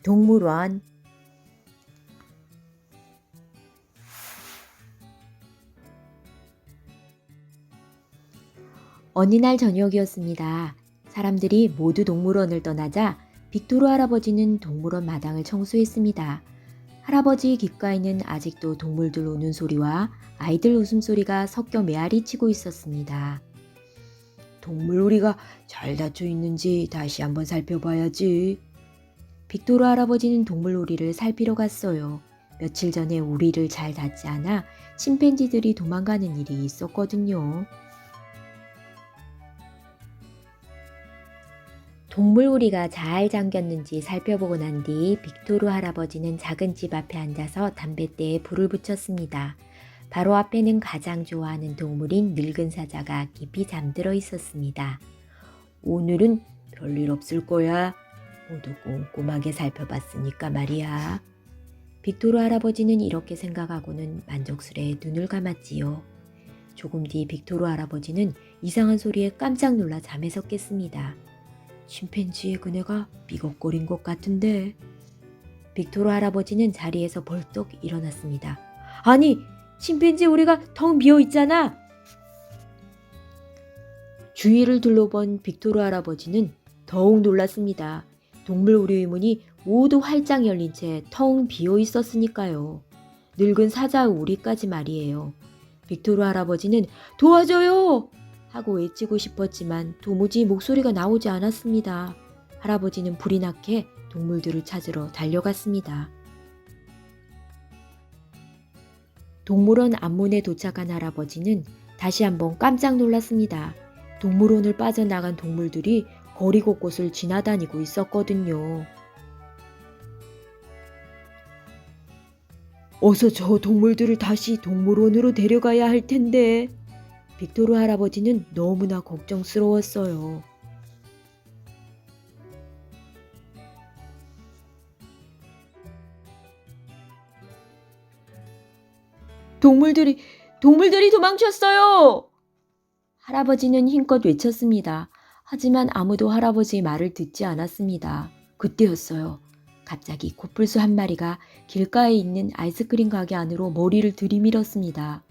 동물원. 어느 날 저녁이었습니다. 사람들이 모두 동물원을 떠나자 빅토르 할아버지는 동물원 마당을 청소했습니다. 할아버지 귓가에는 아직도 동물들 우는 소리와 아이들 웃음소리가 섞여 메아리치고 있었습니다. 동물 우리가 잘 닫혀 있는지 다시 한번 살펴봐야지. 빅토르 할아버지는 동물 우리를 살피러 갔어요. 며칠 전에 우리를 잘 닫지 않아 침팬지들이 도망가는 일이 있었거든요. 동물우리가 잘 잠겼는지 살펴보고 난 뒤 빅토르 할아버지는 작은 집 앞에 앉아서 담뱃대에 불을 붙였습니다. 바로 앞에는 가장 좋아하는 동물인 늙은 사자가 깊이 잠들어 있었습니다. 오늘은 별일 없을 거야. 모두 꼼꼼하게 살펴봤으니까 말이야. 빅토르 할아버지는 이렇게 생각하고는 만족스레 눈을 감았지요. 조금 뒤 빅토르 할아버지는 이상한 소리에 깜짝 놀라 잠에서 깼습니다. 침팬지의 그네가 삐걱거린 것 같은데. 빅토르 할아버지는 자리에서 벌떡 일어났습니다. 아니, 침팬지 우리가 텅 비어 있잖아. 주위를 둘러본 빅토르 할아버지는 더욱 놀랐습니다. 동물 우리의 문이 모두 활짝 열린 채 텅 비어 있었으니까요. 늙은 사자 우리까지 말이에요. 빅토르 할아버지는 도와줘요! 하고 외치고 싶었지만 도무지 목소리가 나오지 않았습니다. 할아버지는 불이 나게 동물들을 찾으러 달려갔습니다. 동물원 앞문에 도착한 할아버지는 다시 한번 깜짝 놀랐습니다. 동물원을 빠져나간 동물들이 거리 곳곳을 지나다니고 있었거든요. 어서 저 동물들을 다시 동물원으로 데려가야 할 텐데. 빅토르 할아버지는 너무나 걱정스러웠어요. 동물들이 도망쳤어요! 할아버지는 힘껏 외쳤습니다. 하지만 아무도 할아버지의 말을 듣지 않았습니다. 그때였어요. 갑자기 코뿔소 한 마리가 길가에 있는 아이스크림 가게 안으로 머리를 들이밀었습니다.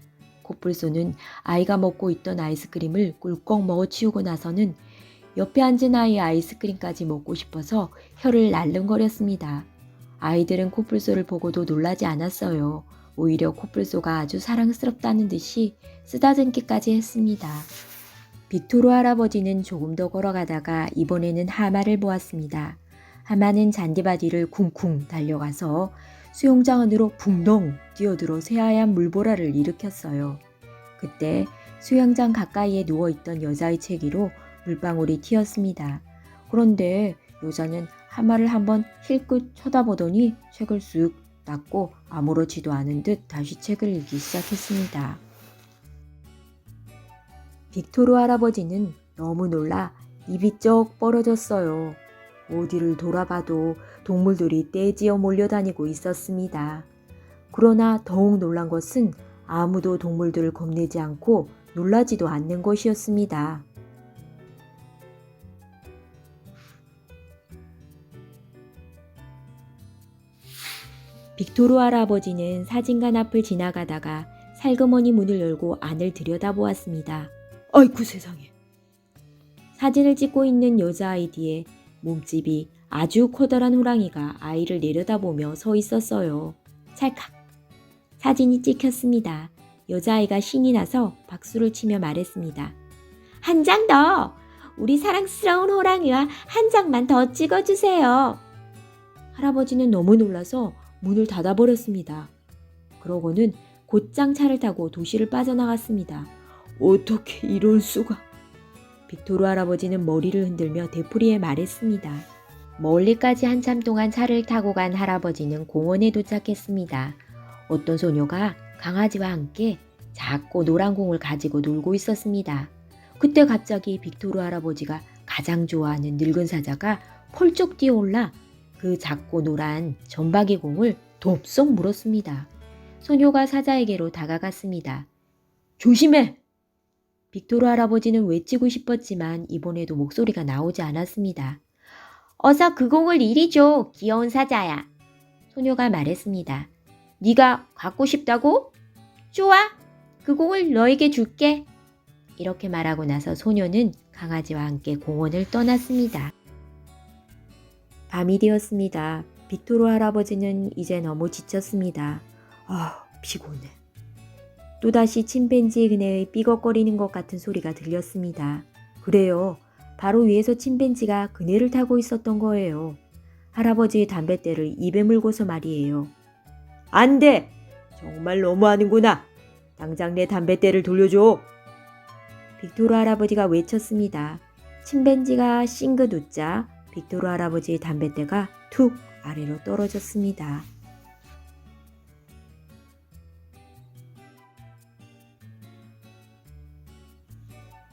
코뿔소는 아이가 먹고 있던 아이스크림을 꿀꺽 먹어치우고 나서는 옆에 앉은 아이의 아이스크림까지 먹고 싶어서 혀를 날름거렸습니다. 아이들은 코뿔소를 보고도 놀라지 않았어요. 오히려 코뿔소가 아주 사랑스럽다는 듯이 쓰다듬기까지 했습니다. 빅토르 할아버지는 조금 더 걸어가다가 이번에는 하마를 보았습니다. 하마는 잔디바디를 쿵쿵 달려가서 수영장 안으로 붕덩 뛰어들어 새하얀 물보라를 일으켰어요. 그때 수영장 가까이에 누워있던 여자의 체기로 물방울이 튀었습니다. 그런데 여자는 하마를 한번 힐끗 쳐다보더니 책을 쓱 닫고 아무렇지도 않은 듯 다시 책을 읽기 시작했습니다. 빅토르 할아버지는 너무 놀라 입이 쩍 벌어졌어요. 어디를 돌아봐도 동물들이 떼지어 몰려다니고 있었습니다. 그러나 더욱 놀란 것은 아무도 동물들을 겁내지 않고 놀라지도 않는 것이었습니다. 빅토르 할아버지는 사진관 앞을 지나가다가 살그머니 문을 열고 안을 들여다보았습니다. 아이쿠 세상에. 사진을 찍고 있는 여자아이 뒤에 몸집이 아주 커다란 호랑이가 아이를 내려다보며 서 있었어요. 찰칵. 사진이 찍혔습니다. 여자아이가 신이 나서 박수를 치며 말했습니다. 한 장 더! 우리 사랑스러운 호랑이와 한 장만 더 찍어주세요. 할아버지는 너무 놀라서 문을 닫아버렸습니다. 그러고는 곧장 차를 타고 도시를 빠져나갔습니다. 어떻게 이럴 수가. 빅토르 할아버지는 머리를 흔들며 되풀이에 말했습니다. 멀리까지 한참 동안 차를 타고 간 할아버지는 공원에 도착했습니다. 어떤 소녀가 강아지와 함께 작고 노란 공을 가지고 놀고 있었습니다. 그때 갑자기 빅토르 할아버지가 가장 좋아하는 늙은 사자가 펄쩍 뛰어올라 그 작고 노란 점박이 공을 덥석 물었습니다. 소녀가 사자에게로 다가갔습니다. 조심해! 빅토르 할아버지는 외치고 싶었지만 이번에도 목소리가 나오지 않았습니다. 어서 그 공을 이리 줘, 귀여운 사자야. 소녀가 말했습니다. 네가 갖고 싶다고? 좋아, 그 공을 너에게 줄게. 이렇게 말하고 나서 소녀는 강아지와 함께 공원을 떠났습니다. 밤이 되었습니다. 빅토르 할아버지는 이제 너무 지쳤습니다. 아, 피곤해. 또다시 침팬지 그네의 삐걱거리는 것 같은 소리가 들렸습니다. 그래요. 바로 위에서 침팬지가 그네를 타고 있었던 거예요. 할아버지의 담뱃대를 입에 물고서 말이에요. 안 돼! 정말 너무하는구나. 당장 내 담뱃대를 돌려줘. 빅토르 할아버지가 외쳤습니다. 침팬지가 싱긋 웃자 빅토르 할아버지의 담뱃대가 툭 아래로 떨어졌습니다.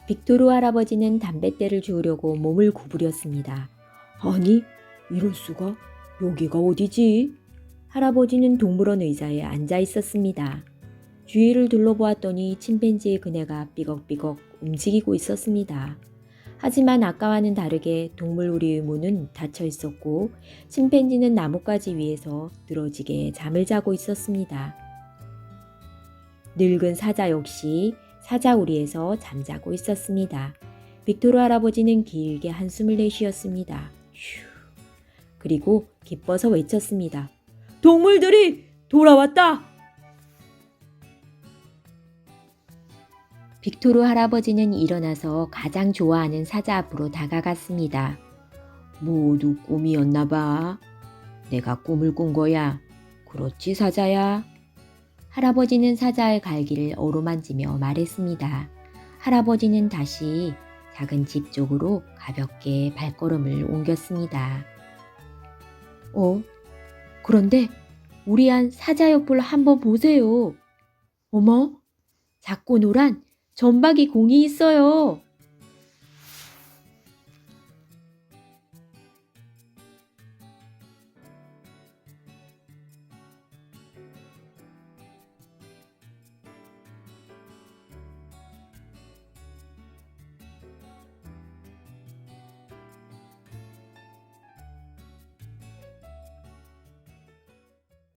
빅토르 할아버지는 담뱃대를 주우려고 몸을 구부렸습니다. 아니, 이럴 수가? 여기가 어디지? 할아버지는 동물원 의자에 앉아 있었습니다. 주위를 둘러보았더니 침팬지의 그네가 삐걱삐걱 움직이고 있었습니다. 하지만 아까와는 다르게 동물우리의 문은 닫혀 있었고 침팬지는 나뭇가지 위에서 늘어지게 잠을 자고 있었습니다. 늙은 사자 역시 사자우리에서 잠자고 있었습니다. 빅토르 할아버지는 길게 한숨을 내쉬었습니다. 휴. 그리고 기뻐서 외쳤습니다. 동물들이 돌아왔다! 빅토르 할아버지는 일어나서 가장 좋아하는 사자 앞으로 다가갔습니다. 모두 꿈이었나 봐. 내가 꿈을 꾼 거야. 그렇지, 사자야? 할아버지는 사자의 갈기를 어루만지며 말했습니다. 할아버지는 다시 작은 집 쪽으로 가볍게 발걸음을 옮겼습니다. 그런데 우리 안 사자 옆을 한번 보세요. 어머, 작고 노란 점박이 공이 있어요.